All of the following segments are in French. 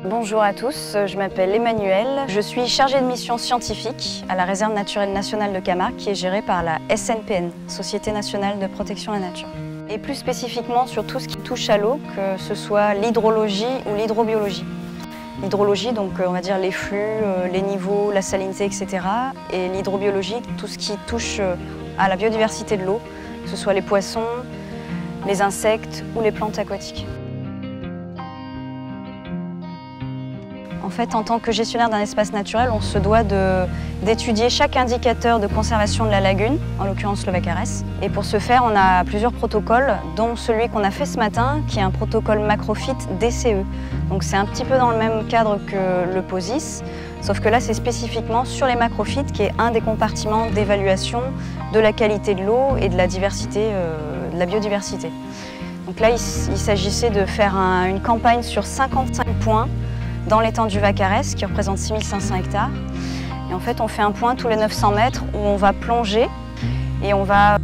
Bonjour à tous, je m'appelle Emmanuelle. Je suis chargée de mission scientifique à la Réserve naturelle nationale de Camargue qui est gérée par la SNPN, Société nationale de protection de la nature. Et plus spécifiquement sur tout ce qui touche à l'eau, que ce soit l'hydrologie ou l'hydrobiologie. L'hydrologie, donc on va dire les flux, les niveaux, la salinité, etc. Et l'hydrobiologie, tout ce qui touche à la biodiversité de l'eau, que ce soit les poissons, les insectes ou les plantes aquatiques. En fait, en tant que gestionnaire d'un espace naturel, on se doit d'étudier chaque indicateur de conservation de la lagune, en l'occurrence le Vacarès. Et pour ce faire, on a plusieurs protocoles, dont celui qu'on a fait ce matin, qui est un protocole macrophyte DCE. Donc c'est un petit peu dans le même cadre que le POSIS, sauf que là c'est spécifiquement sur les macrophytes, qui est un des compartiments d'évaluation de la qualité de l'eau et de la diversité, de la biodiversité. Donc là, il s'agissait de faire une campagne sur 55 points dans l'étang du Vacarès, qui représente 6500 hectares. Et en fait, on fait un point tous les 900 mètres où on va plonger et on va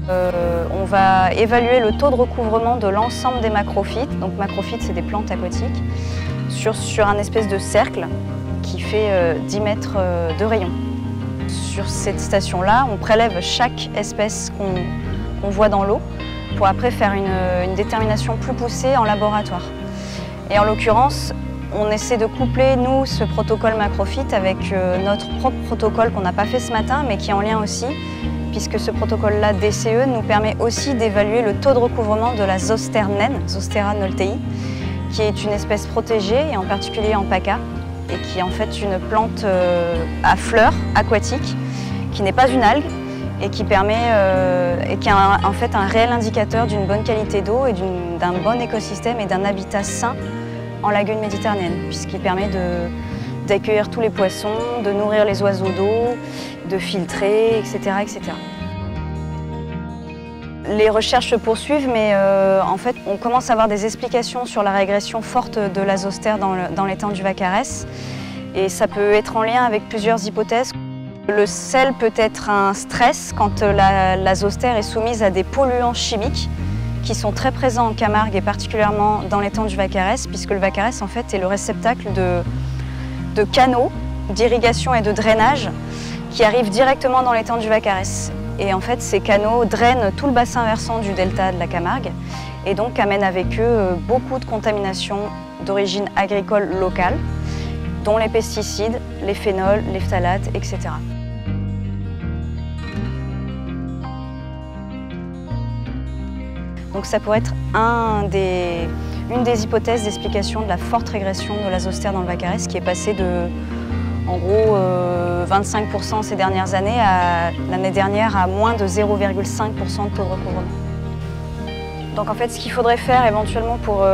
évaluer le taux de recouvrement de l'ensemble des macrophytes. Donc macrophytes, c'est des plantes aquatiques, sur un espèce de cercle qui fait 10 mètres de rayon. Sur cette station-là, on prélève chaque espèce qu'on voit dans l'eau pour après faire une détermination plus poussée en laboratoire. Et en l'occurrence, on essaie de coupler, nous, ce protocole macrophyte avec notre propre protocole qu'on n'a pas fait ce matin, mais qui est en lien aussi, puisque ce protocole-là, DCE, nous permet aussi d'évaluer le taux de recouvrement de la zoster naine, Zostera knowltei, qui est une espèce protégée, et en particulier en PACA, et qui est en fait une plante à fleurs aquatique, qui n'est pas une algue, et qui permet, et qui est en fait un réel indicateur d'une bonne qualité d'eau et d'un bon écosystème et d'un habitat sain en lagune méditerranéenne, puisqu'il permet d'accueillir tous les poissons, de nourrir les oiseaux d'eau, de filtrer, etc., etc. Les recherches se poursuivent, mais en fait, on commence à avoir des explications sur la régression forte de la zoster dans l'étang du Vacarès. Et ça peut être en lien avec plusieurs hypothèses. Le sel peut être un stress quand la zoster est soumise à des polluants chimiques qui sont très présents en Camargue et particulièrement dans l'étang du Vacarès, puisque le Vacarès en fait est le réceptacle de canaux d'irrigation et de drainage qui arrivent directement dans l'étang du Vacarès. Et en fait, ces canaux drainent tout le bassin versant du delta de la Camargue et donc amènent avec eux beaucoup de contaminations d'origine agricole locale, dont les pesticides, les phénols, les phtalates, etc. Donc ça pourrait être une des hypothèses d'explication de la forte régression de la zoster dans le Vacarès, qui est passée de, en gros, 25% ces dernières années, l'année dernière à moins de 0,5% de taux de recouvrement. Donc en fait, ce qu'il faudrait faire éventuellement pour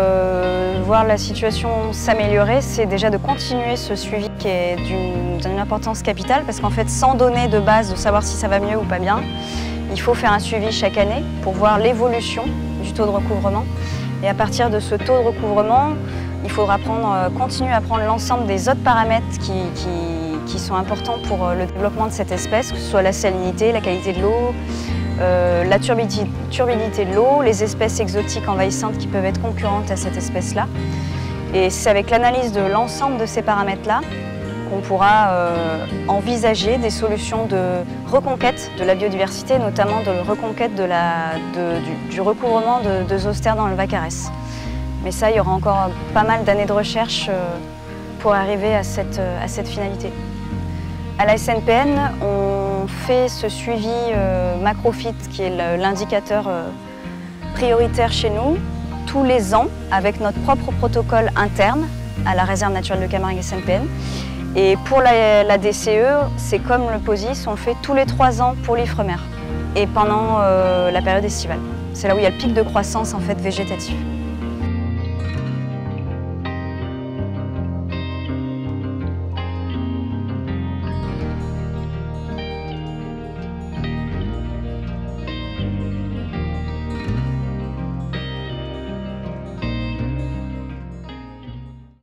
voir la situation s'améliorer, c'est déjà de continuer ce suivi qui est d'une importance capitale, parce qu'en fait, sans données de base de savoir si ça va mieux ou pas bien, il faut faire un suivi chaque année pour voir l'évolution du taux de recouvrement. Et à partir de ce taux de recouvrement, il faudra continuer à prendre l'ensemble des autres paramètres qui sont importants pour le développement de cette espèce, que ce soit la salinité, la qualité de l'eau, la turbidité de l'eau, les espèces exotiques envahissantes qui peuvent être concurrentes à cette espèce-là. Et c'est avec l'analyse de l'ensemble de ces paramètres-là qu'on pourra envisager des solutions de reconquête de la biodiversité, notamment de reconquête du recouvrement de zoster dans le Vacarès. Mais ça, il y aura encore pas mal d'années de recherche pour arriver à cette finalité. À la SNPN, on fait ce suivi macrophyte, qui est l'indicateur prioritaire chez nous, tous les ans, avec notre propre protocole interne à la Réserve naturelle de Camargue SNPN. Et pour la DCE, c'est comme le POSIS, on le fait tous les 3 ans pour l'Ifremer et pendant la période estivale. C'est là où il y a le pic de croissance en fait végétatif.